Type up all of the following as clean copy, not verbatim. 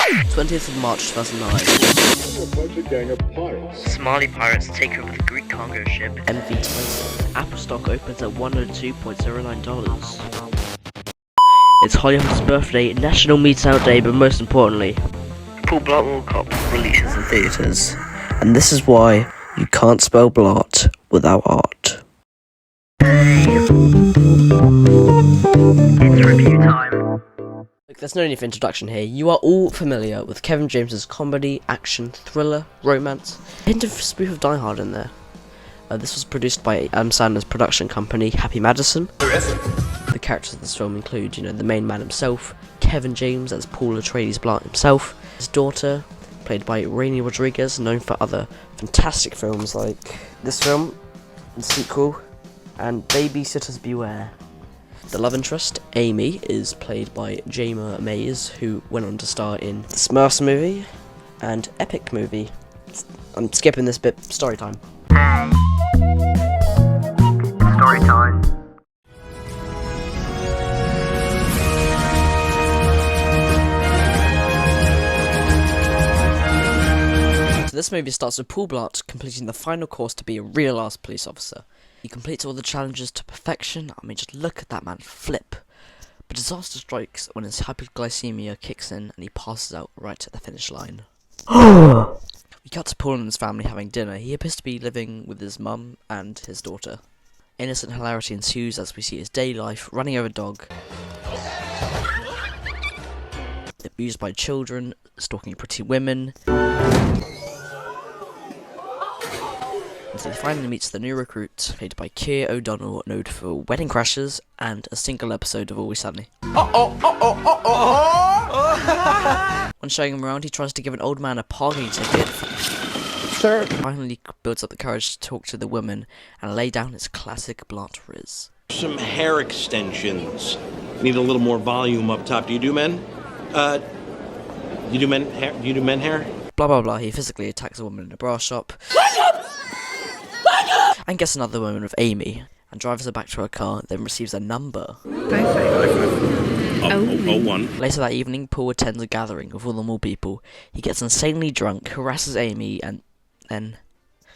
20th of March 2009. Somali pirates take over the Greek cargo ship MV Titan. Apple stock opens at $102.09. It's Holly Hunter's birthday, National Meat Out Day, but most importantly, Paul Blart World Cup releases in theatres. And this is why you can't spell Blart without art. It's review time. Look, there's no need for introduction here. You are all familiar with Kevin James's comedy, action, thriller, romance. A hint of spoof of Die Hard in there. This was produced by Adam Sandler's production company, Happy Madison. The characters of this film include, the main man himself, Kevin James as Paul Atreides Blart himself, his daughter, played by Rainey Rodriguez, known for other fantastic films like this film, the sequel, and Babysitters Beware. The love interest, Amy, is played by Jayma Mays, who went on to star in the Smurfs movie and Epic movie. I'm skipping this bit, story time. Story time. So this movie starts with Paul Blart completing the final course to be a real-ass police officer. He completes all the challenges to perfection. I mean, just look at that man flip. But disaster strikes when his hyperglycemia kicks in and he passes out right at the finish line. We cut to Paul and his family having dinner. He appears to be living with his mum and his daughter. Innocent hilarity ensues as we see his daily life, running over a dog, abused by children, stalking pretty women. Until he finally meets the new recruit, played by Keir O'Donnell, known for Wedding Crashers and a single episode of Always Sunny. When showing him around, he tries to give an old man a parking ticket. Sir. Finally builds up the courage to talk to the woman and lay down his classic Blart riz. Some hair extensions. Need a little more volume up top. Do you do men? You do men hair? Do you do men hair? Blah blah blah. He physically attacks a woman in a bra shop. And gets another woman with Amy and drives her back to her car, then receives a number. 01. Later that evening, Paul attends a gathering of all the more people. He gets insanely drunk, harasses Amy, and then...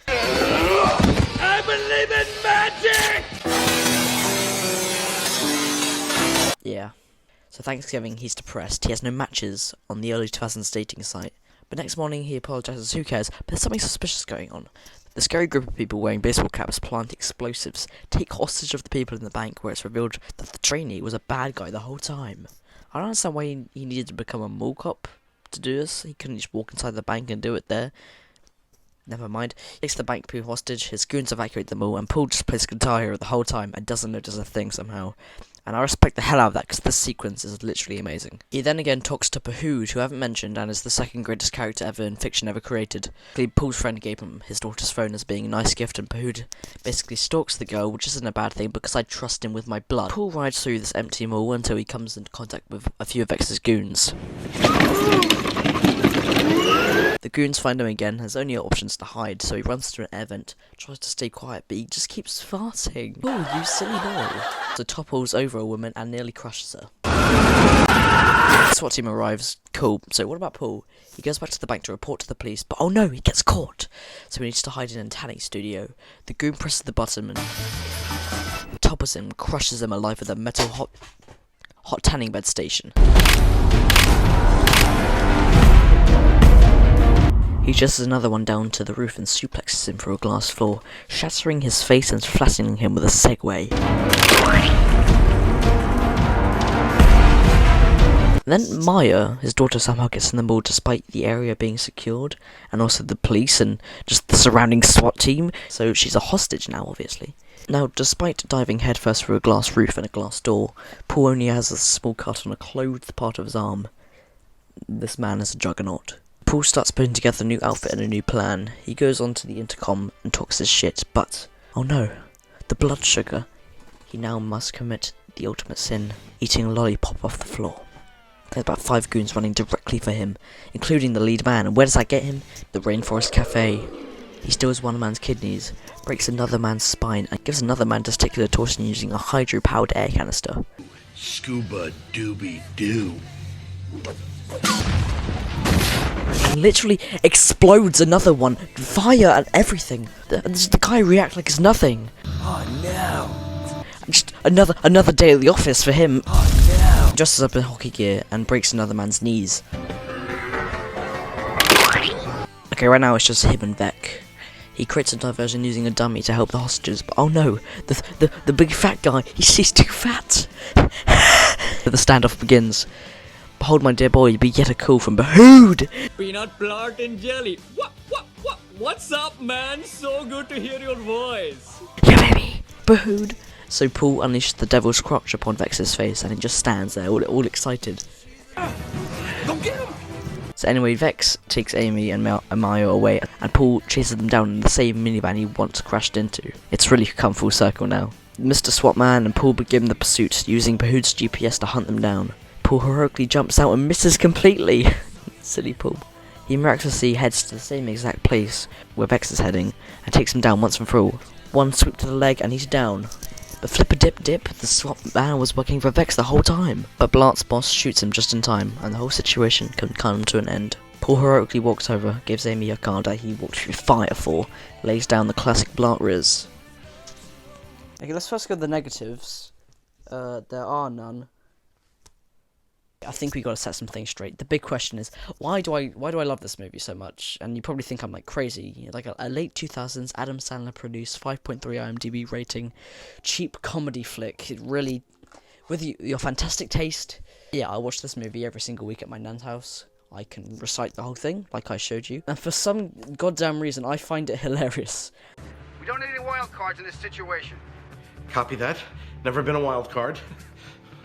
I believe in magic! Yeah. So Thanksgiving, he's depressed. He has no matches on the early 2000s dating site. But next morning, he apologizes, who cares? But there's something suspicious going on. The scary group of people wearing baseball caps plant explosives, take hostage of the people in the bank, where it's revealed that the trainee was a bad guy the whole time. I don't understand why he needed to become a mall cop to do this. He couldn't just walk inside the bank and do it there. Never mind. He takes the bank people hostage, his goons evacuate the mall, and Paul just plays Guitar Hero the whole time and doesn't notice a thing somehow. And I respect the hell out of that, because this sequence is literally amazing. He then again talks to Pahood, who I haven't mentioned, and is the second greatest character ever in fiction ever created. Paul's friend gave him his daughter's phone as being a nice gift, and Pahood basically stalks the girl, which isn't a bad thing, because I trust him with my blood. Paul rides through this empty mall until he comes into contact with a few of X's goons. The goons find him again, has only options to hide, so he runs through an air vent, tries to stay quiet, but he just keeps farting. Oh, you silly boy. So topples over a woman and nearly crushes her. The SWAT team arrives. Cool. So what about Paul? He goes back to the bank to report to the police, but oh no, he gets caught! So he needs to hide in a tanning studio. The goon presses the button and topples him, crushes him alive with a metal hot tanning bed station. He chases another one down to the roof and suplexes him through a glass floor, shattering his face and flattening him with a Segway. Then Maya, his daughter, somehow gets in the mall despite the area being secured, and also the police and just the surrounding SWAT team, so she's a hostage now, obviously. Now, despite diving headfirst through a glass roof and a glass door, Paul only has a small cut on a clothed part of his arm. This man is a juggernaut. Paul starts putting together a new outfit and a new plan. He goes onto the intercom and talks his shit, but, oh no, the blood sugar. He now must commit the ultimate sin, eating a lollipop off the floor. There's about 5 goons running directly for him, including the lead man, and where does that get him? The Rainforest Cafe. He steals one man's kidneys, breaks another man's spine, and gives another man testicular torsion using a hydro-powered air canister. Scuba dooby doo. and literally explodes another one. Fire and everything. The guy reacts like it's nothing. Oh no. Just another day at the office for him. Oh no. Dresses up in hockey gear and breaks another man's knees. Okay, right now it's just him and Vec. He creates a diversion using a dummy to help the hostages, but oh no, the big fat guy, he's too fat. The standoff begins. Behold, my dear boy, be yet a call from Behood. Peanut, Blart, and jelly. What's up, man? So good to hear your voice. Yeah, baby. Behood. So Paul unleashes the devil's crotch upon Vex's face, and he just stands there, all excited. Go get him. So anyway, Vex takes Amy and Mario away, and Paul chases them down in the same minivan he once crashed into. It's really come full circle now. Mr. Swatman and Paul begin the pursuit, using Behood's GPS to hunt them down. Paul heroically jumps out and misses completely. Silly Paul. He miraculously heads to the same exact place where Vex is heading, and takes him down once and for all. One sweep to the leg and he's down. But flip-a-dip-dip, the Swatman was working for Vex the whole time. But Blart's boss shoots him just in time, and the whole situation can come to an end. Paul heroically walks over, gives Amy a card that he walked through fire for, lays down the classic Blart riz. Okay, let's first go to the negatives. There are none. I think we got to set some things straight. The big question is, why do I love this movie so much? And you probably think I'm like crazy. Like a late 2000s Adam Sandler produced 5.3 IMDb rating, cheap comedy flick. It really, with your fantastic taste. Yeah, I watch this movie every single week at my nan's house. I can recite the whole thing, like I showed you. And for some goddamn reason, I find it hilarious. We don't need any wild cards in this situation. Copy that. Never been a wild card.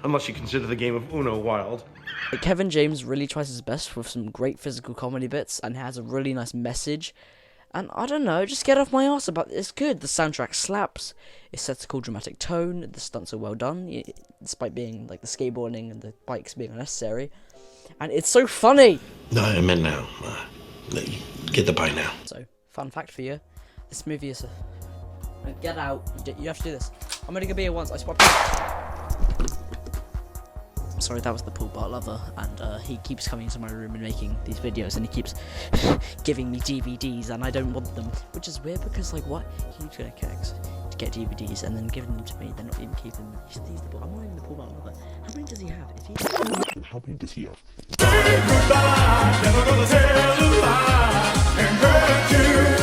Unless you consider the game of Uno wild. Kevin James really tries his best with some great physical comedy bits and has a really nice message. And I don't know, just get off my ass about it. It's good. The soundtrack slaps. It sets a cool dramatic tone. The stunts are well done, despite being like the skateboarding and the bikes being unnecessary. And it's so funny. No, I meant now. Get the pie now. So, fun fact for you: this movie is get out. You have to do this. I'm gonna go be here once. I spot. Sorry, that was the Paul Bart lover, and he keeps coming into my room and making these videos, and he keeps giving me DVDs, and I don't want them, which is weird because, like, what? He keeps going to get DVDs and then giving them to me. They're not even keeping them. I'm not even the Paul Bart lover. How many does he have? How many does he have? Say goodbye, never gonna tell a lie, and hurt you.